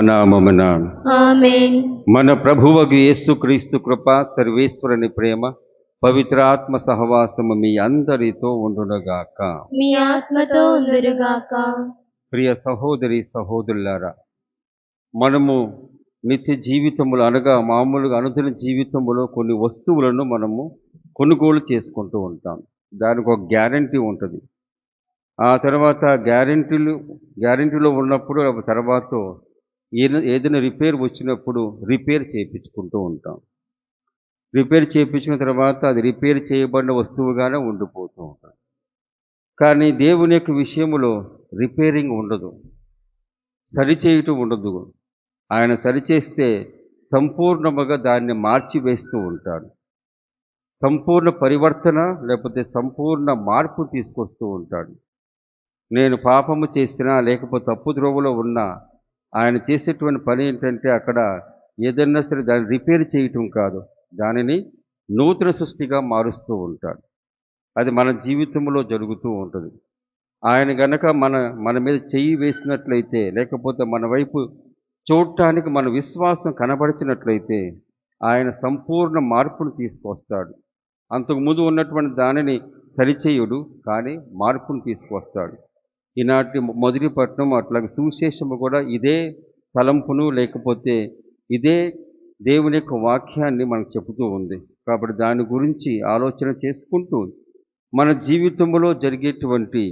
నామమున ఆమేన్. మన ప్రభువగు యేసుక్రీస్తు కృప, సర్వేశ్వరుని ప్రేమ, పవిత్రాత్మ సహవాసము మీ అందరితో ఉండునుగాక. మీ ఆత్మతో ఉందురుగాక. ప్రియ సహోదరి సహోదరులారా, మనము నిత్య జీవితములు అనగా మామూలుగా అనుదిన జీవితంలో కొన్ని వస్తువులను మనము కొనుగోలు చేసుకుంటూ ఉంటాం. దానికి ఒక గ్యారంటీ ఉంటుంది. ఆ తర్వాత గ్యారంటీలో ఉన్నప్పుడు తర్వాత ఏదైనా రిపేర్ వచ్చినప్పుడు రిపేర్ చేయించుకుంటూ ఉంటాం. రిపేర్ చేయించిన తర్వాత అది రిపేర్ చేయబడిన వస్తువుగానే ఉండిపోతూ ఉంటాం. కానీ దేవుని యొక్క విషయంలో రిపేరింగ్ ఉండదు, సరిచేయటం ఉండదు. ఆయన సరిచేస్తే సంపూర్ణముగా దాన్ని మార్చివేస్తూ ఉంటాడు. సంపూర్ణ పరివర్తన లేకపోతే సంపూర్ణ మార్పు తీసుకొస్తూ ఉంటాడు. నేను పాపము చేసినా లేకపోతే తప్పు ద్రోవలో ఉన్నా ఆయన చేసేటువంటి పని ఏంటంటే అక్కడ ఏదన్నా సరే దాన్ని రిపేర్ చేయటం కాదు, దానిని నూతన సృష్టిగా మారుస్తూ ఉంటాడు. అది మన జీవితంలో జరుగుతూ ఉంటుంది. ఆయన గనక మన మీద చెయ్యి వేసినట్లయితే లేకపోతే మన వైపు చూడటానికి మన విశ్వాసం కనబరిచినట్లయితే ఆయన సంపూర్ణ మార్పును తీసుకొస్తాడు. అంతకుముందు ఉన్నటువంటి దానిని సరిచేయుడు, కానీ మార్పును తీసుకొస్తాడు. ఈనాటి మొదటి పట్టణం అట్లాగే సువిశేషము కూడా ఇదే తలంపును లేకపోతే ఇదే దేవుని యొక్క వాక్యాన్ని మనకు చెబుతూ ఉంది. కాబట్టి దాని గురించి ఆలోచన చేసుకుంటూ మన జీవితంలో జరిగేటువంటి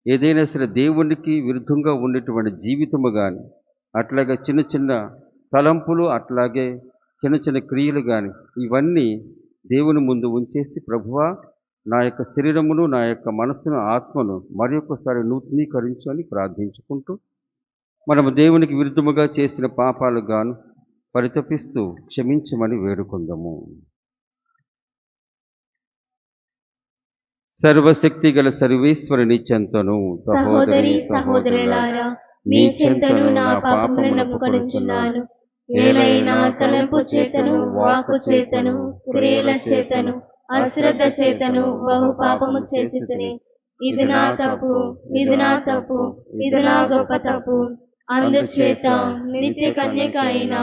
ఏదైనా సరే దేవునికి విరుద్ధంగా ఉండేటువంటి జీవితము కానీ అట్లాగే చిన్న చిన్న తలంపులు అట్లాగే చిన్న చిన్న క్రియలు కానీ ఇవన్నీ దేవుని ముందు ఉంచేసి, ప్రభువా నా యొక్క శరీరమును నా యొక్క మనస్సును ఆత్మను మరి ఒక్కసారి నూతనీకరించు అని ప్రార్థించుకుంటూ మనము దేవునికి విరుద్ధముగా చేసిన పాపాలు గాను పరితపిస్తూ క్షమించమని వేడుకుందాము. సర్వశక్తి గల సర్వేశ్వరుని చెంతను సహోదరి సహోదరులారా, మీ చెంతను నా పాపములను ఒప్పుకొనుచున్నాను. ఏలైనా తలంపు చేతను, వాక్కు చేతను, క్రియల చేతను, అశ్రద్ధ చేతను బహు పాపము చేసితిని. ఇది నా తప్పు, ఇది నా తప్పు, ఇది నా గొప్ప తప్పు. అందుచేత నిత్య కన్యక అయిన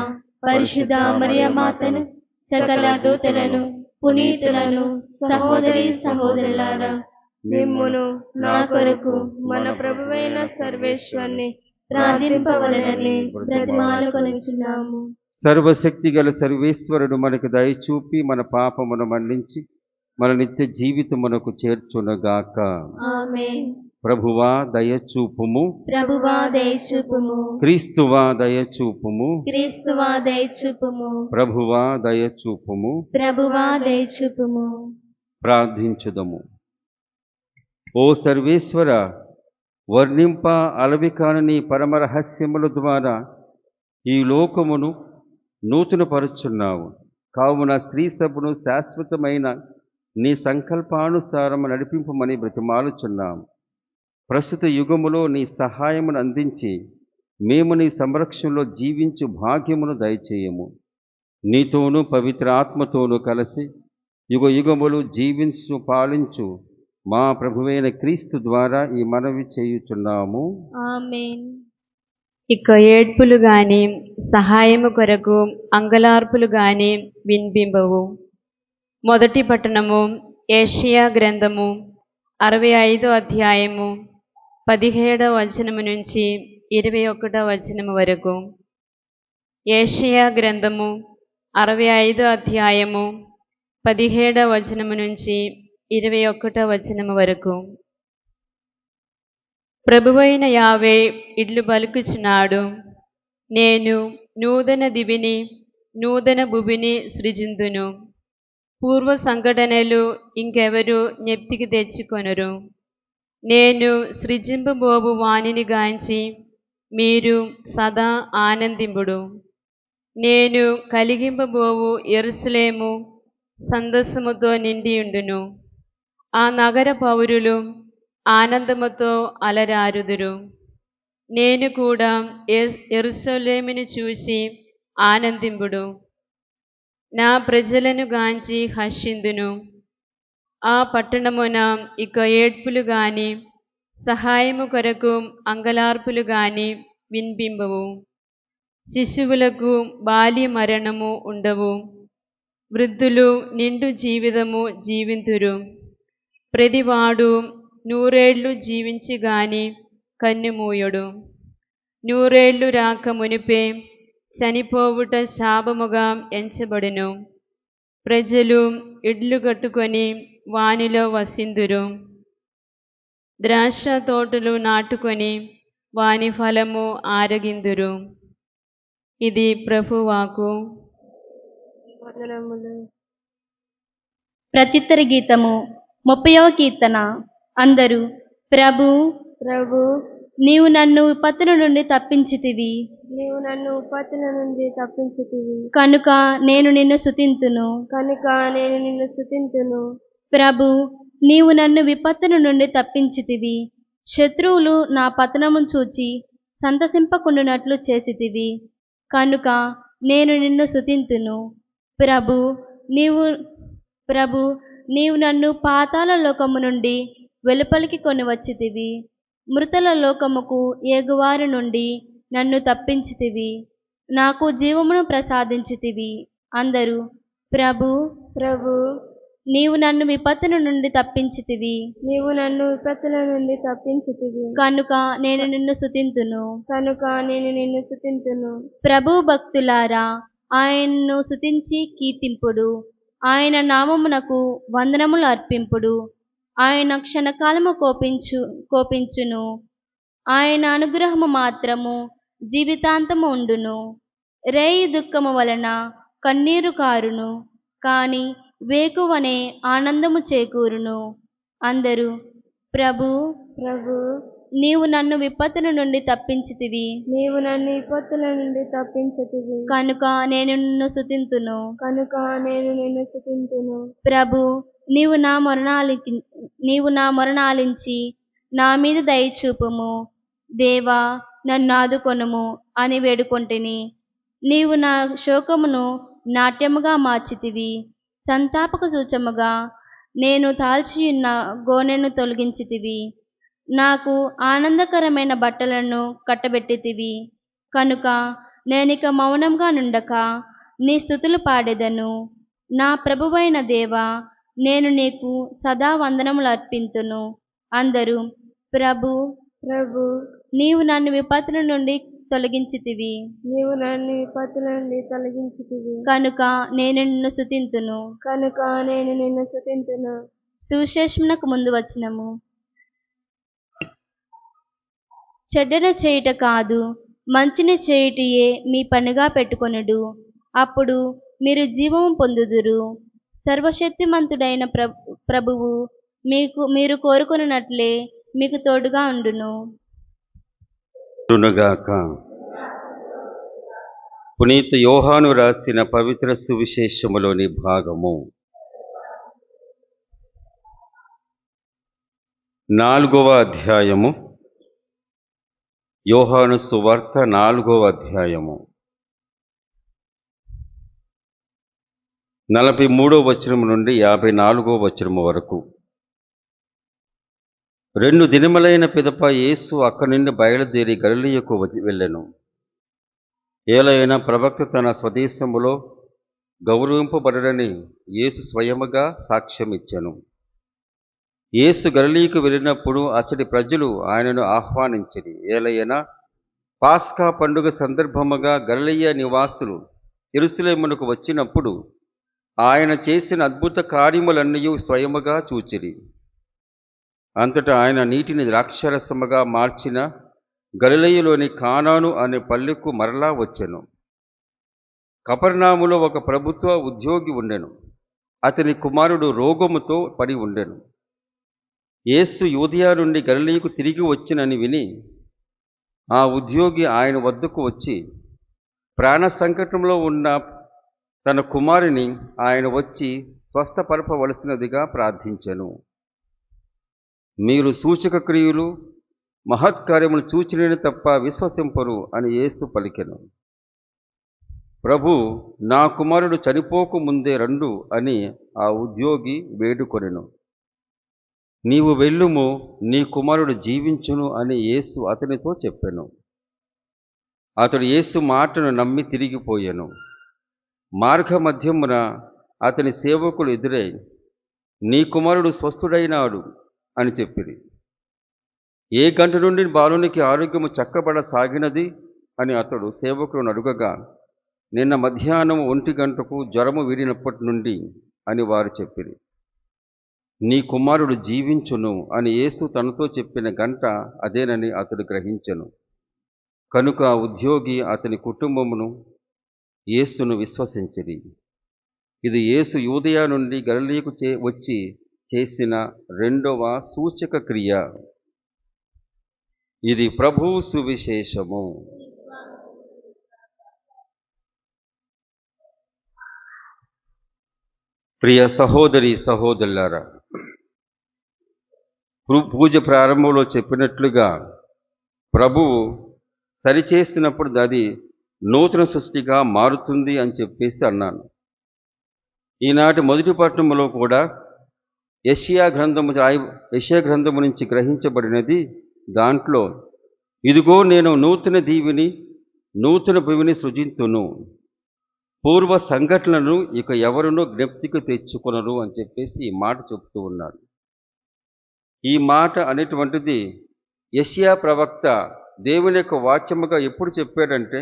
పరిశుద్ధ మరియమాతను, సకల దూతలను, పునీతులను, సహోదరి సహోదరులారా, మిమ్మును నా కొరకు మన ప్రభువైన సర్వేశ్వరుని ప్రార్థింపవలెనని బ్రతిమాలుకొనుచున్నాము. సర్వశక్తి గల సర్వేశ్వరుడు మనకు దయచూపి మన పాపమును మన్నించి మన నిత్య జీవితమునకు చేర్చునుగాక. ఆమేన్. ప్రభువా దయచూపుము, ప్రభువా దయచూపుము, క్రీస్తువా దయచూపుము, క్రీస్తువా దయచూపుము, ప్రభువా దయచూపుము. ప్రభువా దయచూపుము. ప్రార్థించుదము. ఓ సర్వేశ్వర, వర్ణింప అలవికాని నీ పరమరహస్యముల ద్వారా ఈ లోకమును నూతనపరుచున్నావు. కావున స్త్రీ సభను శాశ్వతమైన నీ సంకల్పానుసారము నడిపింపమని బ్రతిమాలుచున్నాము. ప్రస్తుత యుగములో నీ సహాయమును అందించి మేము నీ సంరక్షణలో జీవించు భాగ్యమును దయచేయము. నీతోనూ పవిత్ర ఆత్మతోనూ కలిసి యుగ యుగములు జీవించు పాలించు మా ప్రభువైన క్రీస్తు ద్వారా ఈ మనవి చేయుచున్నాము. ఆమేన్. ఇక ఏడ్పులు గాని సహాయము కొరకు అంగలార్పులు గాని వినిపింపవు. మొదటి పట్టణము ఏషియా గ్రంథము 65వ అధ్యాయము 17వ వచనము నుంచి 21వ వచనము వరకు. ఏషియా గ్రంథము 65వ అధ్యాయము 17వ వచనము నుంచి 21వ వచనము వరకు. ప్రభువైన యావే ఇట్లు పలుకుచున్నాడు, నేను నూతన దివిని నూతన భూమిని సృజింతును. పూర్వ సంఘటనలు ఇంకెవరు జ్ఞప్తికి తెచ్చుకొనరు. నేను సృజింపబోవు వానిని గాంచి మీరు సదా ఆనందింపుడు. నేను కలిగింపబోవు యెరూషలేము సంతోషముతో నిండియుండును. ఆ నగర పౌరులు ఆనందముతో అలరారుదురు. నేను కూడా యెరూషలేమును చూసి ఆనందింపుడు. నా ప్రజలను గాంచి హర్షిందును. ఆ పట్టణమున ఇక ఏడ్పులు గాని సహాయము కొరకు అంగలార్పులు గాని వినిపింపవు. శిశువులకు బాల్య మరణము ఉండవు. వృద్ధులు నిండు జీవితము జీవింతురు. ప్రతివాడు 100 ఏళ్ళు జీవించి గాని కన్నుమూయడు. 100 ఏళ్ళు రాక మునిపే చనిపోవుట శాపముగా ఎంచబడును. ప్రజలు ఇడ్లు కట్టుకొని వానిలో వసిందురు. ద్రాక్ష తోటలు నాటుకొని వాని ఫలము ఆరగిందురు. ఇది ప్రభువాకు. ప్రత్యుత్తర గీతము 30వ కీర్తన. అందరూ ప్రభు ప్రభు, నీవు నన్ను విపత్తుల నుండి తప్పించితివి, నీవు నన్ను విపత్తుల నుండి తప్పించితివి. కనుక నేను నిన్ను స్తుతింతును. కనుక నేను నిన్ను స్తుతింతును. ప్రభు, నీవు నన్ను విపత్తుల నుండి తప్పించితివి. శత్రువులు నా పతనమును చూచి సంతసింపకుండునట్లు చేసితివి. కనుక నేను నిన్ను స్తుతింతును. ప్రభు, నీవు నన్ను పాతాళ లోకము నుండి వెలుపలికి కొని వచ్చితివి. మృతుల లోకముకు ఏగువారి నుండి నన్ను తప్పించితివి. నాకు జీవమును ప్రసాదించితివి. అందరూ ప్రభు, ప్రభు, నీవు నన్ను విపత్తుల నుండి తప్పించితివి. నీవు నన్ను విపత్తుల నుండి తప్పించితివి. కనుక నేను నిన్ను స్తుతింతును. కనుక నేను నిన్ను స్తుతింతును. ప్రభు భక్తులారా, ఆయన్ను స్తుతించి కీర్తింపుడు. ఆయన నామమునకు వందనములు అర్పింపుడు. ఆయన క్షణకాలము కోపించును. ఆయన అనుగ్రహము మాత్రము జీవితాంతము ఉండును. రేయి దుఃఖము వలన కన్నీరు కారును, కాని వేకువనే ఆనందము చేకూరును. అందరూ ప్రభు, ప్రభు, నీవు నన్ను విపత్తుల నుండి తప్పించితివి. నీవు నన్ను విపత్తుల నుండి తప్పించితివి. కనుక నేను నిన్ను స్తుతింతును. కనుక నేను నిన్ను స్తుతింతును. ప్రభు, నీవు నా మొరనాలించి నా మీద దయచూపుము. దేవా, నన్ను ఆదుకొనుము అని వేడుకొంటిని. నీవు నా శోకమును నాట్యముగా మార్చితివి. సంతాపక సూచముగా నేను తాల్చియున్న గోనెను తొలగించితివి. నాకు ఆనందకరమైన బట్టలను కట్టబెట్టితివి. కనుక నేనిక మౌనంగా నుండక నీ స్తుతులు పాడెదను. నా ప్రభువైన దేవా, నేను నీకు సదా వందనములు అర్పింతును. అందరూ ప్రభు, ప్రభు, నీవు నన్ను విపత్తుల నుండి తొలగించితివి. నీవు నన్ను విపత్తుల నుండి తొలగించితివి. కనుక నేను నిన్ను స్తుతింతును. కనుక నేను నిన్ను స్తుతింతును. సువిశేషమునకు ముందు వచనము. చెడ్డను చేయుట కాదు, మంచిని చేయుటయే మీ పనిగా పెట్టుకొనుడు. అప్పుడు మీరు జీవము పొందుదురు. సర్వశక్తిమంతుడైన ప్రభువు మీరు కోరుకొనున్నట్లే మీకు తోడుగా ఉండును. పునీత యోహాను రాసిన పవిత్ర సువిశేషములోని భాగము. 4వ అధ్యాయము. యోహాను సువార్త 4వ అధ్యాయము 43వ వచనం నుండి 54వ వచనం వరకు. 2 దినములైన పిదప యేసు అక్కడి నుండి బయలుదేరి గలిలయకు వెళ్ళెను. ఏలైనా ప్రవక్త తన స్వదేశములో గౌరవింపబడని యేసు స్వయముగా సాక్ష్యమిచ్చెను. యేసు గలిలయకు వెళ్ళినప్పుడు అచ్చటి ప్రజలు ఆయనను ఆహ్వానించిరి. ఏలైనా పాస్కా పండుగ సందర్భముగా గలిలయ నివాసులు యెరూషలేమునకు వచ్చినప్పుడు ఆయన చేసిన అద్భుత కార్యములన్నీ స్వయముగా చూచిరి. అంతటా ఆయన నీటిని ద్రాక్షరసముగా మార్చిన గలిలయలోని కానాను అనే పల్లెకు మరలా వచ్చెను. కపెర్నహూములో ఒక ప్రభుత్వ ఉద్యోగి ఉండెను. అతని కుమారుడు రోగముతో పడి ఉండెను. యేసు యూదయ నుండి గలిలయకు తిరిగి వచ్చినని విని ఆ ఉద్యోగి ఆయన వద్దకు వచ్చి ప్రాణ సంకటంలో ఉన్న తన కుమారుని ఆయన వచ్చి స్వస్థపరపవలసినదిగా ప్రార్థించెను. మీరు సూచక క్రియలు మహత్కార్యములు చూచినని తప్ప విశ్వసింపరు అని యేసు పలికెను. ప్రభు, నా కుమారుడు చనిపోక ముందే రండు అని ఆ ఉద్యోగి వేడుకొనెను. నీవు వెళ్ళుము, నీ కుమారుడు జీవించును అని యేసు అతనితో చెప్పెను. అతడు యేసు మాటను నమ్మి తిరిగిపోయాను. మార్గ మధ్యమున అతని సేవకులు ఎదురై, నీ కుమారుడు స్వస్థుడైనాడు అని చెప్పిరి. ఏ గంట నుండి బాలునికి ఆరోగ్యము చక్కబడసాగినది అని అతడు సేవకులను అడుగగా, నిన్న మధ్యాహ్నం 1 గంటకు జ్వరము వీడినప్పటి నుండి అని వారు చెప్పిరి. నీ కుమారుడు జీవించును అని యేసు తనతో చెప్పిన గంట అదేనని అతడు గ్రహించెను. కనుక ఆ ఉద్యోగి అతని కుటుంబమును యేసును విశ్వసించిరి. ఇది యేసు యూదయ నుండి గలిలయకు వచ్చి చేసిన 2వ సూచక క్రియ. ఇది ప్రభువు సువిశేషము. ప్రియ సహోదరి సహోదరులారా, పూజ ప్రారంభంలో చెప్పినట్లుగా ప్రభువు సరిచేసినప్పుడు అది నూతన సృష్టిగా మారుతుంది అని చెప్పేసి అన్నాను. ఈనాటి మొదటి పట్టణంలో కూడా యెషయా గ్రంథము నుంచి గ్రహించబడినది. దాంట్లో, ఇదిగో నేను నూతన దీవిని నూతన భూమిని సృజింతును, పూర్వ సంఘటనలను ఇక ఎవరునూ జ్ఞప్తికి తెచ్చుకొనరు అని చెప్పేసి ఈ మాట చెప్తూ ఉన్నాడు. ఈ మాట అనేటువంటిది యెషయా ప్రవక్త దేవుని యొక్క వాక్యముగా ఎప్పుడు చెప్పాడంటే,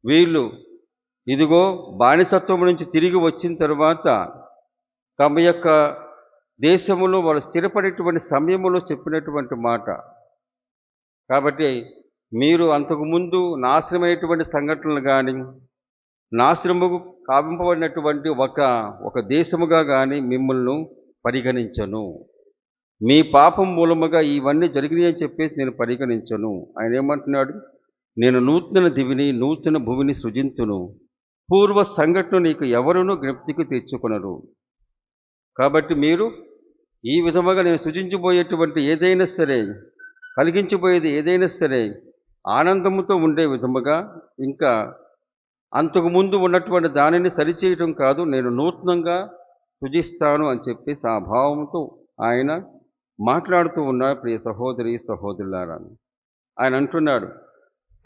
వీళ్ళు ఇదిగో బానిసత్వం నుంచి తిరిగి వచ్చిన తర్వాత తమ యొక్క దేశములో వాళ్ళు స్థిరపడేటువంటి సమయంలో చెప్పినటువంటి మాట. కాబట్టి మీరు అంతకుముందు నాశనమైనటువంటి సంఘటనలు కానీ, నాశనముకు కావింపబడినటువంటి ఒక దేశముగా కానీ మిమ్మల్ని పరిగణించను. మీ పాపం మూలముగా ఇవన్నీ జరిగినాయి అని చెప్పేసి నేను పరిగణించను. ఆయన ఏమంటున్నాడు? నేను నూతన దివిని నూతన భూమిని సృజింతును, పూర్వ సంఘటన నీకు ఎవరునూ జ్ఞప్తికి తెచ్చుకొనరు. కాబట్టి మీరు ఈ విధముగా నేను సృజించబోయేటువంటి ఏదైనా సరే, కలిగించబోయేది ఏదైనా సరే ఆనందముతో ఉండే విధముగా, ఇంకా అంతకుముందు ఉన్నటువంటి దానిని సరిచేయటం కాదు, నేను నూతనంగా సృజిస్తాను అని చెప్పేసి ఆ భావంతో ఆయన మాట్లాడుతూ ఉన్నారు. ప్రియ సహోదరి సహోదరులారా, ఆయన అంటున్నాడు,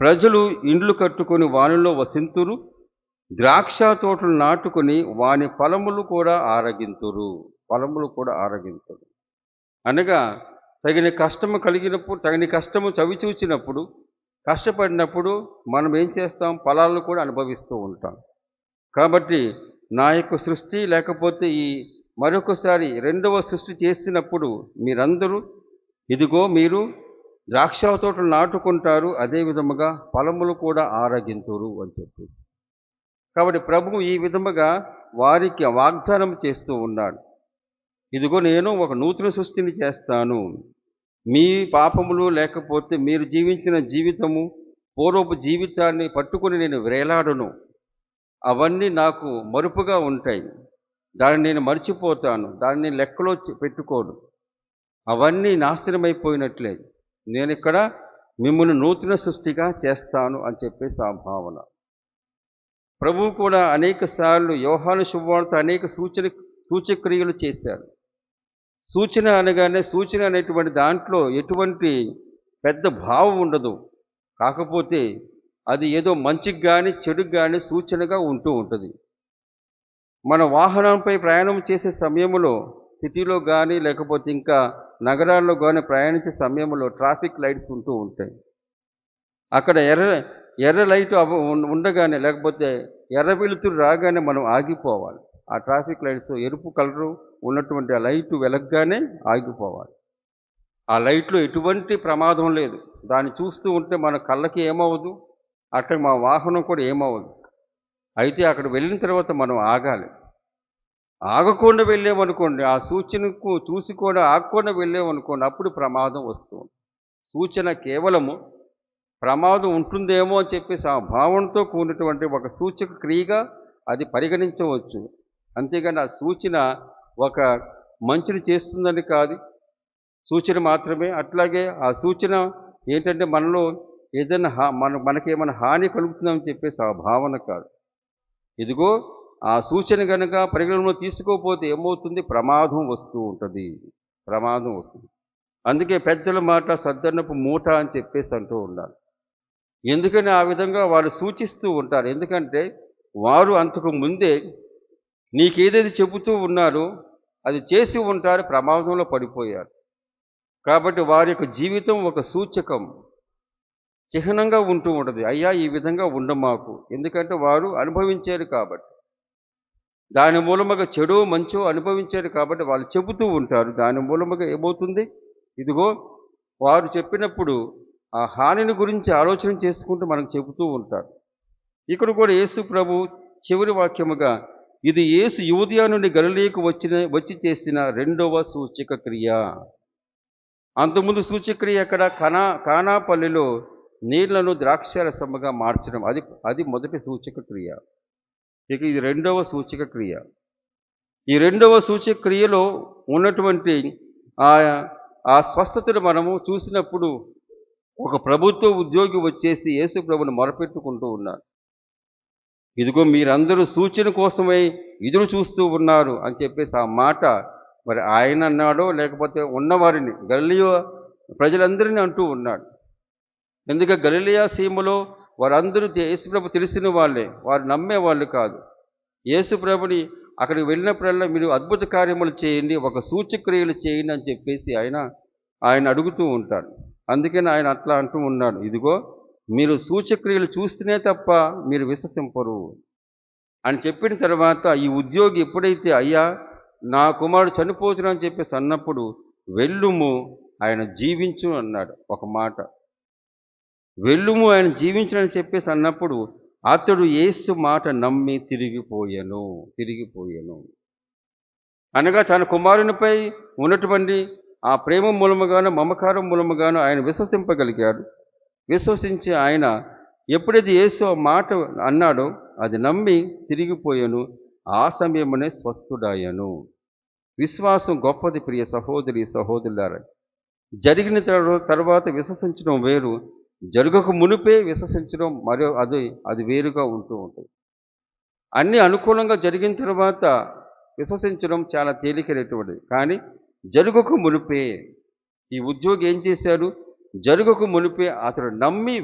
ప్రజలు ఇండ్లు కట్టుకొని వానిలో వసింతురు, ద్రాక్ష తోటలు నాటుకొని వాని ఫలములు కూడా ఆరగింతురు. అనగా తగిన కష్టము కలిగినప్పుడు, తగిన కష్టము చవిచూచినప్పుడు, కష్టపడినప్పుడు మనం ఏం చేస్తాం? ఫలాలను కూడా అనుభవిస్తూ ఉంటాం. కాబట్టి నా యొక్క సృష్టి లేకపోతే ఈ మరొకసారి 2వ సృష్టి చేసినప్పుడు మీరందరూ ఇదిగో మీరు ద్రాక్ష తోటలు నాటుకుంటారు, అదే విధముగా ఫలములు కూడా ఆరగింతురు అని చెప్పేసి. కాబట్టి ప్రభువు ఈ విధముగా వారికి వాగ్దానం చేస్తూ ఉన్నాడు. ఇదిగో నేను ఒక నూతన సృష్టిని చేస్తాను, మీ పాపములు లేకపోతే మీరు జీవించిన జీవితము, పూర్వపు జీవితాన్ని పట్టుకుని నేను వేలాడను. అవన్నీ నాకు మరుపుగా ఉంటాయి, దాన్ని నేను మర్చిపోతాను, దాన్ని లెక్కలో పెట్టుకోను. అవన్నీ నాశనమైపోయినట్లే. నేను ఇక్కడ మిమ్మల్ని నూతన సృష్టిగా చేస్తాను అని చెప్పేసి ఆ భావన. ప్రభువు కూడా అనేక సార్లు యోహాను శుభవార్త అనేక సూచక్రియలు చేశారు. సూచన అనగానే, సూచన అనేటువంటి దాంట్లో ఎటువంటి పెద్ద భావం ఉండదు. కాకపోతే అది ఏదో మంచికి కానీ చెడుకు కానీ సూచనగా ఉంటూ ఉంటుంది. మన వాహనంపై ప్రయాణం చేసే సమయంలో, సిటీలో కానీ లేకపోతే ఇంకా నగరాల్లో కానీ ప్రయాణించే సమయంలో ట్రాఫిక్ లైట్స్ ఉంటూ ఉంటాయి. అక్కడ ఎర్ర లైట్ ఉండగానే లేకపోతే ఎర్ర వెలుతురు రాగానే మనం ఆగిపోవాలి. ఆ ట్రాఫిక్ లైట్స్ ఎరుపు కలరు ఉన్నటువంటి ఆ లైటు వెలగగానే ఆగిపోవాలి. ఆ లైట్లో ఎటువంటి ప్రమాదం లేదు. దాన్ని చూస్తూ ఉంటే మన కళ్ళకి ఏమవ్వదు, అట్లా మా వాహనం కూడా ఏమవ్వదు. అయితే అక్కడ వెళ్ళిన తర్వాత మనం ఆగాలి. ఆగకుండా వెళ్ళామనుకోండి, ఆ సూచనకు చూసి కూడా ఆగకుండా వెళ్ళామనుకోండి, అప్పుడు ప్రమాదం వస్తుంది. సూచన కేవలము ప్రమాదం ఉంటుందేమో అని చెప్పేసి ఆ భావంతో కూడినటువంటి ఒక సూచక క్రియగా అది పరిగణించవచ్చు. అంతేగాని ఆ సూచన ఒక మంచిని చేస్తుందని కాదు, సూచన మాత్రమే. అట్లాగే ఆ సూచన ఏంటంటే మనలో ఏదైనా మనకేమైనా హాని కలుగుతుందని చెప్పేసి ఆ భావన కాదు. ఇదిగో ఆ సూచన కనుక పరిగణనలో తీసుకోకపోతే ఏమవుతుంది? ప్రమాదం వస్తూ ఉంటుంది. అందుకే పెద్దల మాట సద్దన్నపు మూట అని చెప్పేసి అంటూ ఉన్నారు. ఎందుకని ఆ విధంగా వారు సూచిస్తూ ఉంటారు. ఎందుకంటే వారు అంతకు ముందే నీకేదేది చెబుతూ ఉన్నారో అది చేసి ఉంటారు, ప్రమాదంలో పడిపోయారు. కాబట్టి వారి యొక్క జీవితం ఒక సూచకం, చిహ్నంగా ఉంటూ ఉంటుంది. అయ్యా ఈ విధంగా ఉండమాకు, ఎందుకంటే వారు అనుభవించారు కాబట్టి. దాని మూలముగా చెడో మంచో అనుభవించారు కాబట్టి వాళ్ళు చెబుతూ ఉంటారు. దాని మూలముగా ఏమవుతుంది, ఇదిగో వారు చెప్పినప్పుడు ఆ హానిని గురించి ఆలోచన చేసుకుంటూ మనకు చెబుతూ ఉంటారు. ఇక్కడ కూడా యేసు ప్రభు చివరి వాక్యముగా ఇది యేసు యూదయ నుండి గలిలయకు వచ్చి చేసిన రెండవ సూచక క్రియ. అంతకుముందు సూచక్రియ ఎక్కడ, కానాపల్లిలో నీళ్లను ద్రాక్షారసముగా మార్చడం, అది మొదటి సూచక క్రియ. ఇక ఇది రెండవ సూచక క్రియ. ఈ రెండవ సూచక క్రియలో ఉన్నటువంటి ఆ స్వస్థతను మనము చూసినప్పుడు ఒక ప్రభుత్వ ఉద్యోగి వచ్చేసి యేసు ప్రభుని మొరపెట్టుకుంటూ ఉన్నారు. ఇదిగో మీరందరూ సూచన కోసమై ఎదురు చూస్తూ ఉన్నారు అని చెప్పేసి ఆ మాట మరి ఆయన అన్నాడో లేకపోతే ఉన్నవారిని గలిలయ ప్రజలందరినీ అంటూ ఉన్నాడు. ఎందుకంటే గలిలయ సీమలో వారందరూ యేసుప్రభు తెలిసిన వాళ్ళే, వారు నమ్మేవాళ్ళు కాదు. యేసుప్రభుని అక్కడికి వెళ్ళినప్పుడల్లా మీరు అద్భుత కార్యములు చేయండి, ఒక సూచక్రియలు చేయండి అని చెప్పేసి ఆయన అడుగుతూ ఉంటారు. అందుకని ఆయన అట్లా అంటూ ఉన్నాడు, ఇదిగో మీరు సూచక్రియలు చూస్తేనే తప్ప మీరు విశ్వసింపరు అని చెప్పిన తర్వాత ఈ ఉద్యోగి ఎప్పుడైతే అయ్యా నా కుమారుడు చనిపోతున్నాడని చెప్పేసి అన్నప్పుడు వెళ్ళుము ఆయన జీవించు అన్నాడు. ఒక మాట, వెళ్ళుము ఆయన జీవించునని చెప్పేసి అన్నప్పుడు అతడు యేసు మాట నమ్మి తిరిగిపోయాను. అనగా తన కుమారునిపై ఉన్నటువంటి ఆ ప్రేమ మూలముగాను మమకారం మూలముగాను ఆయన విశ్వసింపగలిగాడు. విశ్వసించి ఆయన ఎప్పుడైతే యేసు ఆ మాట అన్నాడో అది నమ్మి తిరిగిపోయాను. ఆ సమయమునే స్వస్థుడాయను. విశ్వాసం గొప్పది ప్రియ సహోదరి సహోదరులారా. జరిగిన తర్వాత విశ్వసించడం వేరు, జరగక మునిపే విశ్వసించడం మరో అది వేరుగా ఉంటూ ఉంటుంది. అన్నీ అనుకూలంగా జరిగిన తర్వాత విశ్వసించడం చాలా తేలికైనటువంటిది. కానీ జరగక మునిపే ఈ ఉద్యోగి ఏం చేశాడు, జరగక మునిపే అతడు నమ్మి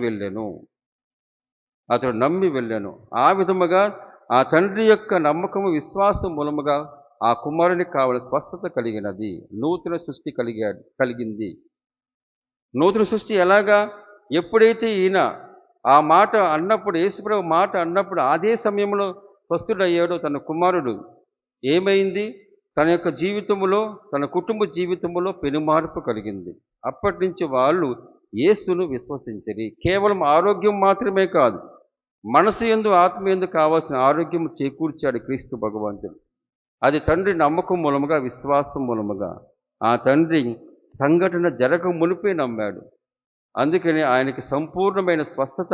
వెళ్ళాను. ఆ విధముగా ఆ తండ్రి యొక్క నమ్మకము విశ్వాసం మూలముగా ఆ కుమారునికి కావలసిన స్వస్థత కలిగినది, నూతన సృష్టి కలిగింది. నూతన సృష్టి ఎలాగా, ఎప్పుడైతే ఈయన ఆ మాట అన్నప్పుడు, యేసుప్రభు మాట అన్నప్పుడు అదే సమయంలో స్వస్థుడయ్యాడో తన కుమారుడు, ఏమైంది, తన యొక్క జీవితంలో తన కుటుంబ జీవితంలో పెనుమార్పు కలిగింది. అప్పటి నుంచి వాళ్ళు యేసును విశ్వసించరి. కేవలం ఆరోగ్యం మాత్రమే కాదు, మనసు యందు ఆత్మ యందు కావాల్సిన ఆరోగ్యం చేకూర్చాడు క్రీస్తు భగవంతుడు. అది తండ్రి నమ్మకం మూలముగా విశ్వాసం మూలముగా ఆ తండ్రి సంఘటన జరగ మునిపే నమ్మాడు. అందుకని ఆయనకి సంపూర్ణమైన స్వస్థత,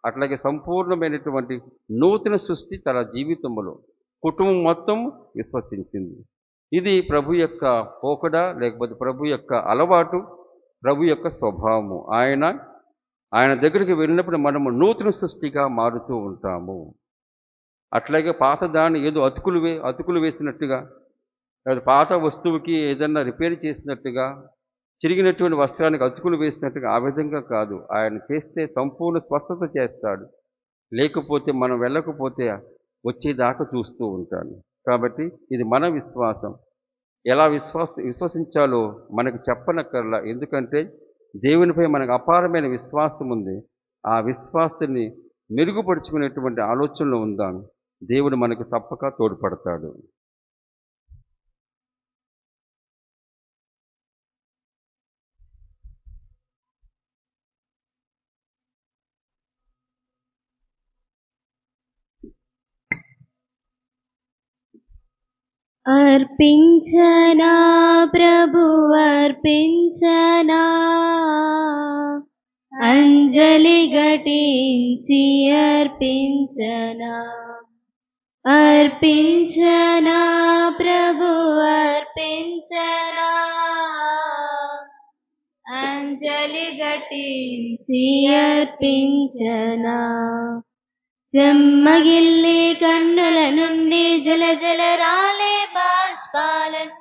అట్లాగే సంపూర్ణమైనటువంటి నూతన సృష్టి తన జీవితంలో కుటుంబం మొత్తం విశ్వసించింది. ఇది ప్రభు యొక్క పోకడ, లేకపోతే ప్రభు యొక్క అలవాటు, ప్రభు యొక్క స్వభావము. ఆయన దగ్గరికి వెళ్ళినప్పుడు మనము నూతన సృష్టిగా మారుతూ ఉంటాము. అట్లాగే పాత దాన్ని ఏదో అతుకులు వేసినట్టుగా, లేదా పాత వస్తువుకి ఏదన్నా రిపేర్ చేసినట్టుగా, చిరిగినటువంటి వస్త్రానికి అతుకులు వేసినట్టుగా ఆ విధంగా కాదు. ఆయన చేస్తే సంపూర్ణ స్వస్థత చేస్తాడు. లేకపోతే మనం వెళ్ళకపోతే వచ్చేదాకా చూస్తూ ఉంటాడు. కాబట్టి ఇది మన విశ్వాసం. ఎలా విశ్వసించాలో మనకు చెప్పనక్కర్లా. ఎందుకంటే దేవునిపై మనకు అపారమైన విశ్వాసం ఉంది. ఆ విశ్వాసాన్ని మెరుగుపరుచుకునేటువంటి ఆలోచనలో ఉందాం. దేవుడు మనకు తప్పక తోడ్పడతాడు. అర్పించనా ప్రభు అర్పించనా, అంజలి ఘటించి అర్పించనా. అర్పించనా ప్రభు అర్పించనా, అంజలి ఘటించి అర్పించనా. చెమ్మగిల్లి కన్నుల నుండి జల రాలే బాష్పాలను,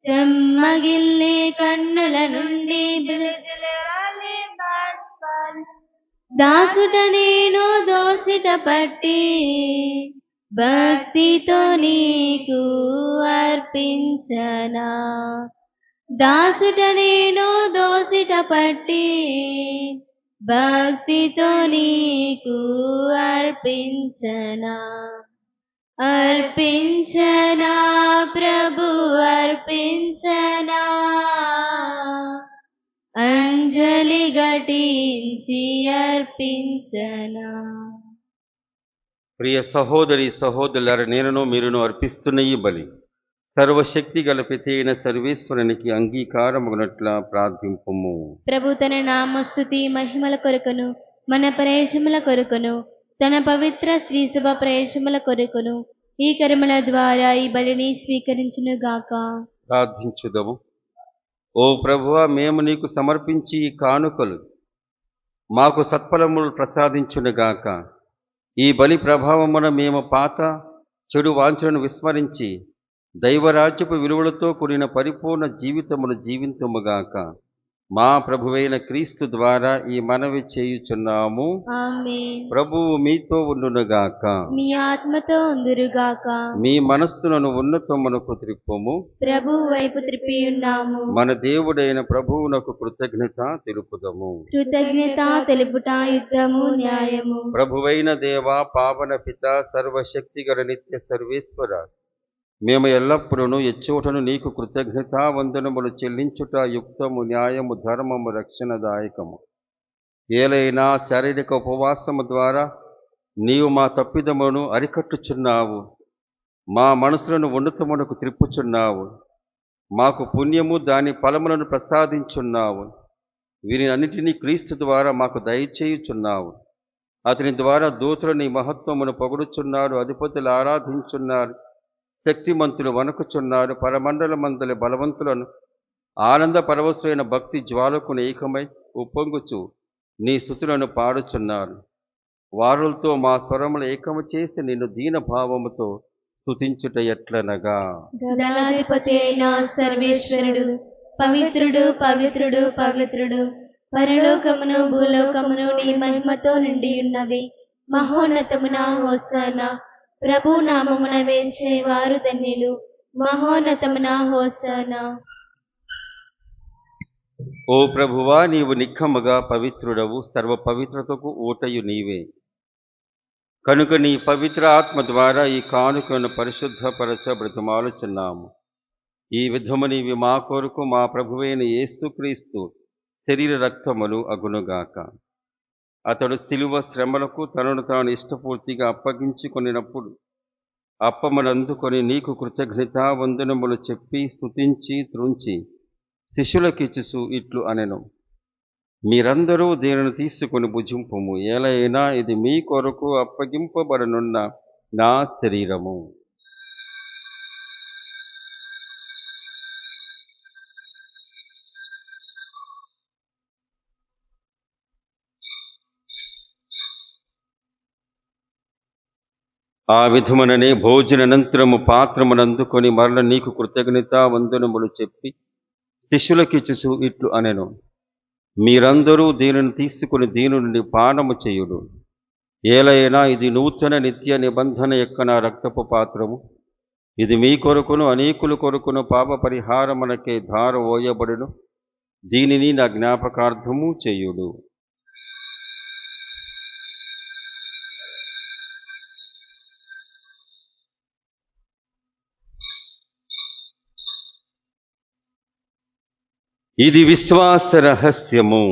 చెమ్మగిల్లి కన్నుల నుండి జల రాలే బాష్పాలను, దాసుట నేను దోసిట పట్టి భక్తితో నీకు అర్పించనా. దాసుట నేను దోసిట పట్టి భక్తితో నీకు అర్పించనా. అర్పించనా ప్రభు అర్పించనా, అంజలి ఘటించి అర్పించనా. ప్రియ సహోదరి సహోదరులారా, నేనును మీరును అర్పిస్తున్న ఈ బలి సర్వశక్తి గల పిత అయిన సర్వేశ్వరునికి అంగీకారమగునట్ల ప్రార్థింపుము. ప్రభు తన నామస్తుతి మహిమల కొరకును మన ప్రయోజముల కొరకును తన పవిత్ర శ్రీసభ ప్రయోజముల కొరకును ఈ కర్మల ద్వారా ఈ బలిని స్వీకరించునుగాక. ప్రార్థించుదము. ఓ ప్రభువా, మేము నీకు సమర్పించి ఈ కానుకలు మాకు సత్ఫలములు ప్రసాదించునుగాక. ఈ బలి ప్రభావమున మేము పాత చెడు వాంఛలను విస్మరించి దైవరాజ్యపు విలువలతో కూడిన పరిపూర్ణ జీవితమును జీవింతుముగాక. మా ప్రభువైన క్రీస్తు ద్వారా ఈ మనవి చేయుచున్నాము. ఆమేన్. ప్రభువు మీతో ఉండునుగాక. మీ ఆత్మతో ఉందురుగాక. మీ మనస్సులను ఉన్నతమునకు త్రిప్పుము. ప్రభు వైపు త్రిప్పి ఉన్నాము. మన దేవుడైన ప్రభువునకు కృతజ్ఞత తెలుపుదము. కృతజ్ఞత తెలుపుట యుద్ధము న్యాయము. ప్రభువైన దేవా, పావన పిత, సర్వశక్తిగల నిత్య సర్వేశ్వర, మేము ఎల్లప్పుడూ ఎచ్చోటను నీకు కృతజ్ఞతా వందనములు చెల్లించుట యుక్తము, న్యాయము, ధర్మము, రక్షణదాయకము. ఏలైనా శారీరక ఉపవాసము ద్వారా నీవు మా తప్పిదమును అరికట్టుచున్నావు, మా మనసులను ఉన్నతమునకు త్రిప్పుచున్నావు, మాకు పుణ్యము దాని ఫలములను ప్రసాదించున్నావు. వీరిని అన్నిటినీ క్రీస్తు ద్వారా మాకు దయచేయుచున్నావు. అతని ద్వారా దూతలు నీ మహత్వమును పొగుడుచున్నారు, అధిపతులు ఆరాధించున్నారు, శక్తిమంతులు వణకుచున్నారు, పరమండలమందలి బలవంతులను ఆనంద పరవశులైన భక్తి జ్వాలకు ఏకమై ఉప్పొంగుచు నీ స్తుతులను పాడుచున్నారు. వారులతో మా స్వరములు ఏకము చేసి నిన్ను దీన భావముతో స్తుతించుట ఎట్లనగా. దళాధిపతి అయిన సర్వేశ్వరుడు పవిత్రుడు పవిత్రుడు పవిత్రుడు, పరలోకమును భూలోకమును నీ మహిమతో నిండి ఉన్నవి. మహోన్నతమున హోసన్నా. ప్రభు నామమున వేంచే వారు ధన్యులు. మహోన్నతమున హోసన్నా. ఓ ప్రభువా, నీవు నిక్కముగా పవిత్రుడవు, సర్వ పవిత్రతకు ఊటయు నీవే. కనుక నీ పవిత్ర ఆత్మ ద్వారా ఈ కానుకను పరిశుద్ధపరచ బ్రతిమాలుచున్నాము. ఈ విధము నీవి మా కొరకు మా ప్రభువైన యేసుక్రీస్తు శరీర రక్తములు అగునుగాక. అతడు శిలువ శ్రమలకు తనను తాను ఇష్టపూర్తిగా అప్పగించుకొనినప్పుడు అప్పమును అందుకొని నీకు కృతజ్ఞతా వందనములు చెప్పి స్తుతించి త్రుంచి శిష్యులకిచ్చుచు ఇట్లు అనెను. మీరందరూ దీనిని తీసుకుని భుజింపుము, ఏలైనా ఇది మీ కొరకు అప్పగింపబడనున్న నా శరీరము. ఆ విధముననే భోజనానంతరము పాత్రమునందుకొని మరల నీకు కృతజ్ఞతా వందనములు చెప్పి శిష్యులకిచ్చుచు ఇట్లు అనెను. మీరందరూ దీనిని తీసుకుని దీని నుండి పానము చేయుడు, ఏలైనా ఇది నూతన నిత్య నిబంధన యొక్క నా రక్తపు పాత్రము. ఇది మీ కొరకును అనేకుల కొరకును పాప పరిహారమునకే ధార ఓయబడును. దీనిని నా జ్ఞాపకార్థము చేయుడు. ఇది విశ్వాస రహస్యము.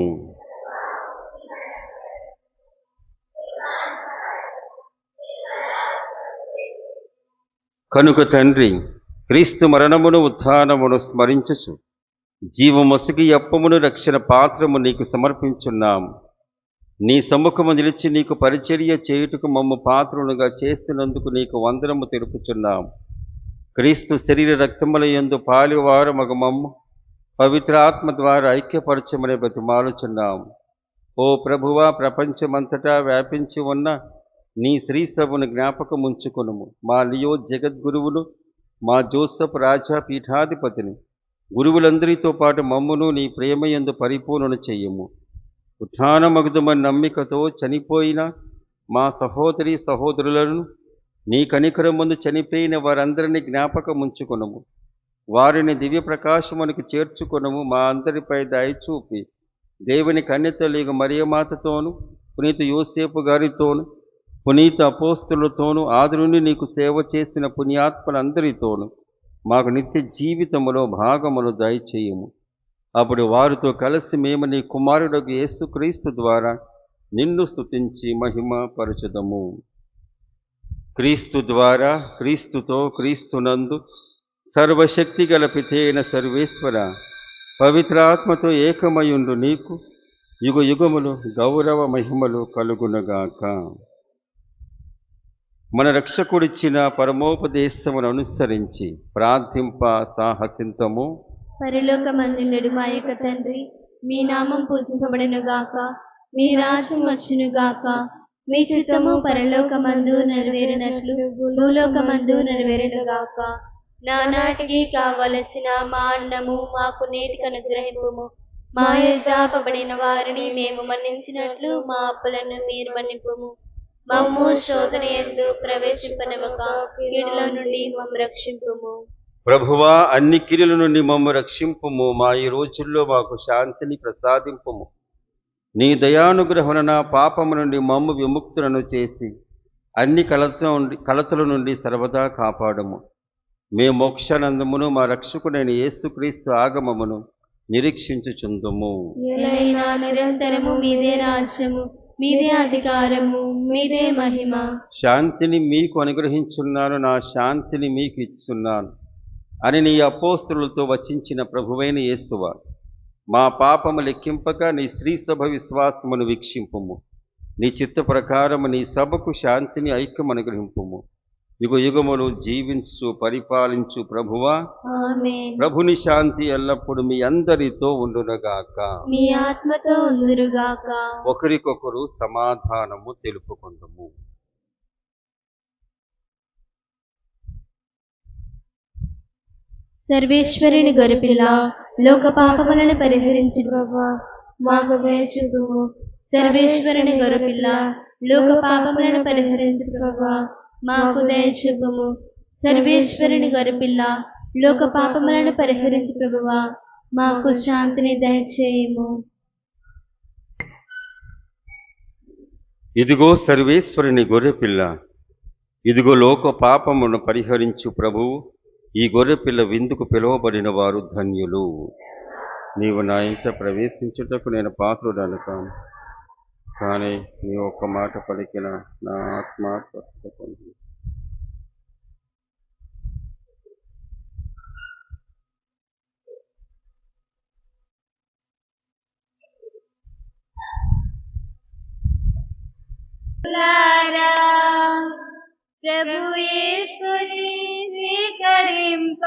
కనుక తండ్రి, క్రీస్తు మరణమును ఉత్థానమును స్మరించుచు జీవమొసగి అప్పమును రక్షణ పాత్రము నీకు సమర్పించున్నాము. నీ సమ్ముఖము నిలిచి నీకు పరిచర్య చేయుటకు మమ్ము పాత్రులుగా చేస్తున్నందుకు నీకు వందనము తెలుపుచున్నాము. క్రీస్తు శరీర రక్తముల యందు పాలివారు మగ మమ్ము పవిత్ర ఆత్మ ద్వారా ఐక్యపరచమని బతిమాలుచున్నాము. ఓ ప్రభువా, ప్రపంచమంతటా వ్యాపించి ఉన్న నీ శ్రీసభను జ్ఞాపకముంచుకొనుము. మా లియో జగద్గురువును, మా జోసఫ్ రాజా పీఠాధిపతిని, గురువులందరితో పాటు మమ్మును నీ ప్రేమయందు పరిపూర్ణను చెయ్యము. ఉత్థానమగుదమని నమ్మికతో చనిపోయిన మా సహోదరి సహోదరులను నీ కనికరం ముందు చనిపోయిన వారందరినీ జ్ఞాపకముంచుకొనుము. వారిని దివ్య ప్రకాశమునకు చేర్చుకొనుము. మా అందరిపై దయచూపి దేవుని కన్యతల్లిగా మరియమాతతోను, పునీత యోసేపు గారితోను, పునీత అపోస్తులతోను, ఆది నుండి నీకు సేవ చేసిన పుణ్యాత్మలందరితోను మాకు నిత్య జీవితములో భాగమును దయచేయము. అప్పుడు వారితో కలిసి మేము నీ కుమారుడగు యేసుక్రీస్తు ద్వారా నిన్ను స్తుతించి మహిమ పరచుదము. క్రీస్తు ద్వారా, క్రీస్తుతో, క్రీస్తునందు సర్వశక్తి గల పితైన సర్వేశ్వర పవిత్రాత్మతో ఏకమయుండు నీకు యుగ యుగములు గౌరవ మహిమలు కలుగునగాక. మన రక్షకుడిచ్చిన పరమోపదేశమును అనుసరించి ప్రార్థింప సాహసింతము. పరలోకమందుండు మా యొక్క తండ్రి, మీ నామం పూజింపబడును గాక, మీ రాజ్యం వచ్చును గాక, మీ చిత్తము పరలోకమందు నెరవేరినట్లు భూలోకమందు నెరవేరును గాక. నానాటికి కావలసిన మా అన్నము మాకు నేటికి అనుగ్రహింపుము. మా యొద్ద అప్పబడిన వారిని మేము మన్నించినట్లు మా అప్పులను మీరు మన్నింపుము. మమ్ము శోధన యందు ప్రవేశింపనివ్వక కీడులో నుండి మమ్ము రక్షింపుము. ప్రభువా, అన్ని కీడుల నుండి మమ్ము రక్షింపుము. మా ఈ రోజుల్లో మాకు శాంతిని ప్రసాదింపుము. నీ దయానుగ్రహమున పాపము నుండి మమ్ము విముక్తులను చేసి అన్ని కలతల నుండి సర్వదా కాపాడము. మేము మోక్షానందమును మా రక్షకుడైన యేసుక్రీస్తు ఆగమమును నిరీక్షించుచుందుము. ఎలైనా నిరంతరము మీదే రాజ్యము, మీదే అధికారము, మీదే మహిమ. శాంతిని మీకు అనుగ్రహించున్నాను, నా శాంతిని మీకు ఇచ్చున్నాను అని నీ అపోస్తులతో వచించిన ప్రభువైన యేసువా, మా పాపము లెక్కింపక నీ స్త్రీ సభ విశ్వాసమును వీక్షింపుము. నీ చిత్త ప్రకారము నీ సభకు శాంతిని ఐక్యం అనుగ్రహింపుము. యుగ యుగములు జీవించు పరిపాలించు ప్రభువా, ఆమేన్. ప్రభుని శాంతి ఎల్లప్పుడూ మీ అందరితో ఉండునగాక. మీ ఆత్మతో ఉందురుగాక. ఒకరికొకరు సమాధానము తెలుపుకొందుము. సర్వేశ్వరుని గొర్రెపిల్ల, లోక పాపములను పరిహరించు ప్రభువా, మాకు దయ చూపుము. సర్వేశ్వరుని గొర్రెపిల్ల, లోక పాపములను పరిహరించు ప్రభువా, మాకు దయ చూపుము. సర్వేశ్వరుని గొర్రెపిల్ల, లోక పాపములను పరిహరించు ప్రభువా, మాకు శాంతిని దయచేయము. ఇదిగో సర్వేశ్వరుని గొర్రెపిల్ల, ఇదిగో లోక పాపమును పరిహరించు ప్రభువు. ఈ గొర్రెపిల్ల విందుకు పిలువబడిన వారు ధన్యులు. నీవు నా ఇంట ప్రవేశించుటకు నేను పాత్రుడను కాను, కానీ నీ ఒక్క మాట పలికిన నా ఆత్మ స్వస్థత పొంది. ప్రభు యేసుని స్వీకరింప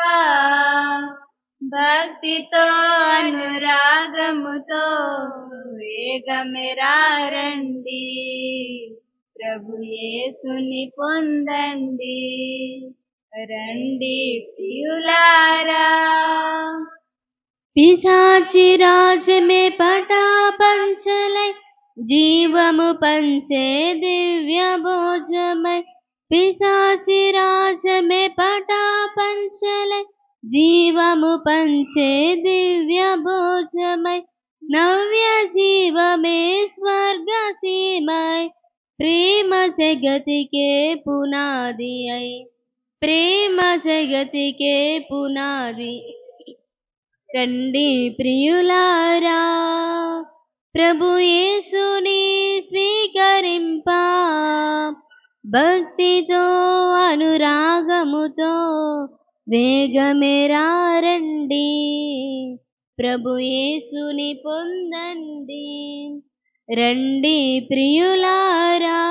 భక్తితో అనురాగముతో వేగమెరారండి. ప్రభు యేసుని పొందండి, రండి ప్రియులారా. పిశాచి రాజమే పటాపంచలై జీవము పంచే దివ్య భోజమై. పిశాచి రాజమే పటాపంచలై జీవము పంచే దివ్య భోజమై. నవ్య జీవమే స్వర్గ సీమై, ప్రేమ జగతికే పునాది అయి. ప్రేమ జగతికే పునాది. రండి ప్రియులారా, ప్రభు యేసుని స్వీకరింప భక్తితో అనురాగముతో వేగమెరారండి. ప్రభు యేసుని పొందండి, రండి ప్రియులారా.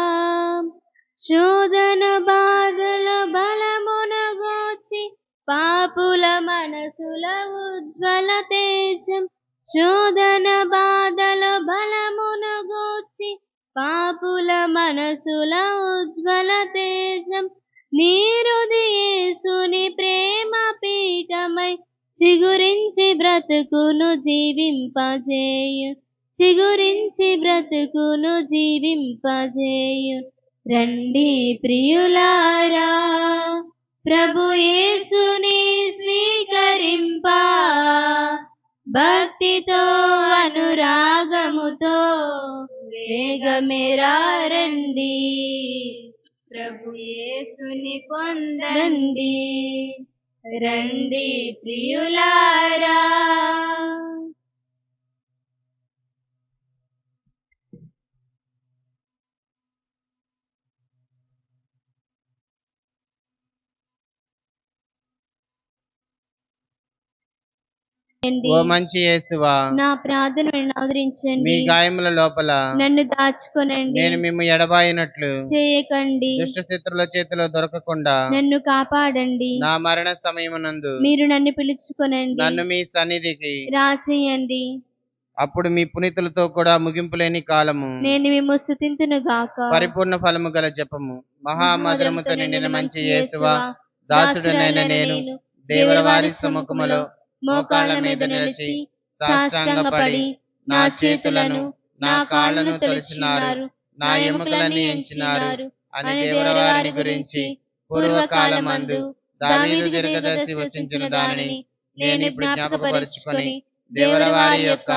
శోధన బాధల బలమునగూర్చి పాపుల మనసుల ఉజ్వల తేజం. శోధన బాధల బలమునగూర్చి పాపుల మనసుల ఉజ్వల తేజం. నీరుది యేసుని ప్రేమ పీఠమై చిగురించి బ్రతుకును జీవింపజేయు. చిగురించి బ్రతుకును జీవింపజేయు. రండి ప్రియులారా, ప్రభు యేసుని స్వీకరింప, భక్తితో అనురాగముతో వేగమేరా రండి, ప్రభు యేసుని పొందండి. రండి ప్రియులారా. ఓ మంచి యేసువా, నా ప్రార్థనను ఆదరించండి. మీ గాయముల లోపల నన్ను దాచుకొనండి. నేను మిమ్ము ఎడబాయినట్లు చేయకండి. దుష్ట శత్రుల చేతిలో దొరకకుండా నన్ను కాపాడండి. నా మరణ సమయమునందు మీరు నన్ను పిలుచుకొనండి. నన్ను మీ సన్నిధికి రాచేయండి. అప్పుడు మీ పునీతులతో కూడా ముగింపు లేని కాలము నేను మిమ్ము స్తుతింతును గాక. పరిపూర్ణ ఫలము గల జపము. మహామధురముతో నిండిన మంచి యేసువా, దాసుడనైన నేను దేవరవారి సముఖములో మోకాళ్ళ మీద నిలిచి సాష్టాంగపడి నా చేతులను నా కాళ్ళను తొలిచినారు, నా ఎముకలన్నీ ఎంచినారు అని దేవరవారిని గురించి పూర్వకాలమందు దావీదు దీర్ఘదర్శి వచించిన దానిని నేను ఇప్పుడు జ్ఞాపకపరుచుకొని దేవరవారి యొక్క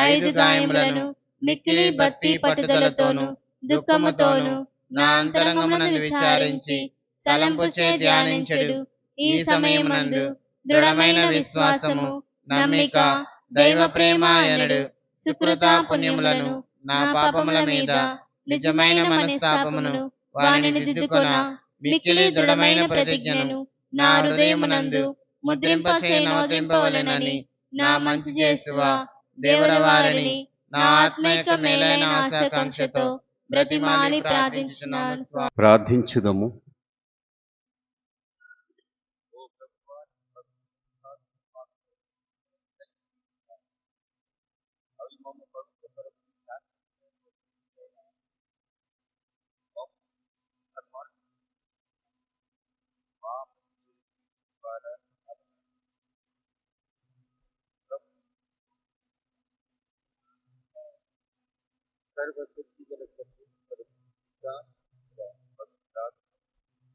5 గాయములను మిక్కిలి భక్తి పట్టుదలతోను దుఃఖముతోను నా అంతరంగమునందు విచారించి తలంపుచే ధ్యానించెడు. ఈ సమయమునందు దృఢమైన విశ్వాసము, నమ్మిక, దైవ ప్రేమ ఎనడు సుకృత పుణ్యములను నా పాపముల మీద నిజమైన మనస్తాపమును వారిని దిద్దుకొన మిక్కిలి దృఢమైన ప్రతిజ్ఞను నా హృదయమునందు ముద్రింపవలెనని నా మంచి యేసువా, దేవరవారిని నా ఆత్మీక మేలైన ఆశాకాంక్షతో బ్రతిమాలి ప్రార్థించున్నాను. ప్రార్థించుదము.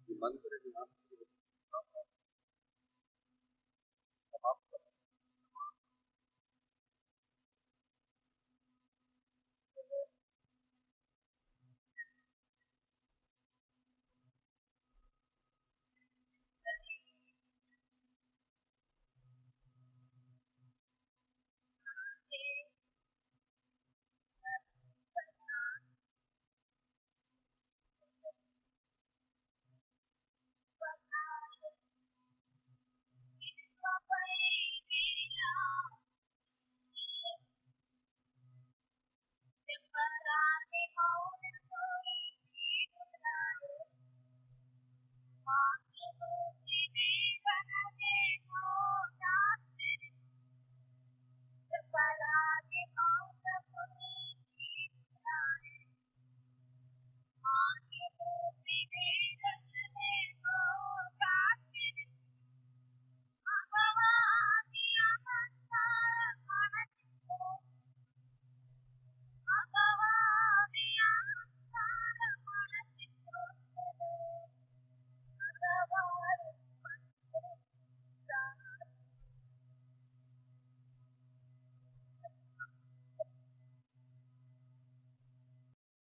ఈ మందిరాన్ని